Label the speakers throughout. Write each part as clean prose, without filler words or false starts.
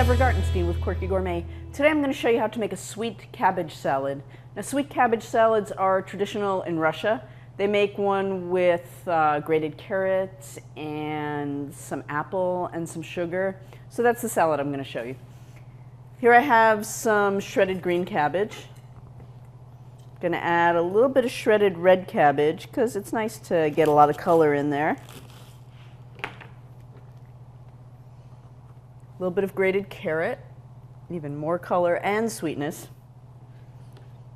Speaker 1: Deborah Gartenstein with Quirky Gourmet. Today I'm going to show you how to make a sweet cabbage salad. Now, sweet cabbage salads are traditional in Russia. They make one with grated carrots and some apple and some sugar. So that's the salad I'm going to show you. Here I have some shredded green cabbage. I'm going to add a little bit of shredded red cabbage because it's nice to get a lot of color in there. A little bit of grated carrot, even more color and sweetness.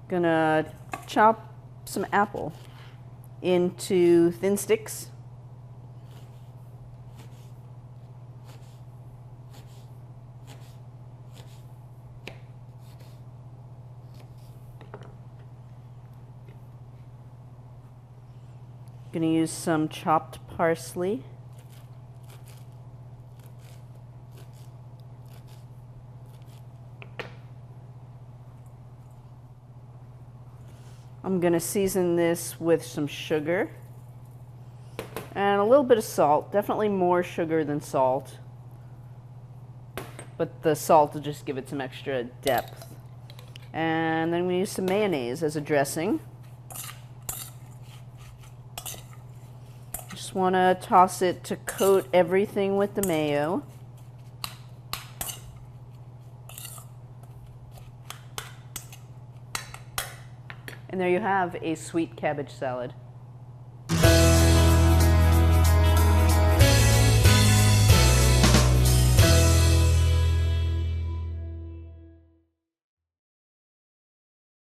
Speaker 1: Gonna chop some apple into thin sticks. Gonna use some chopped parsley. I'm going to season this with some sugar and a little bit of salt, definitely more sugar than salt, but the salt will just give it some extra depth. And then we use some mayonnaise as a dressing. Just want to toss it to coat everything with the mayo. And there you have a sweet cabbage salad.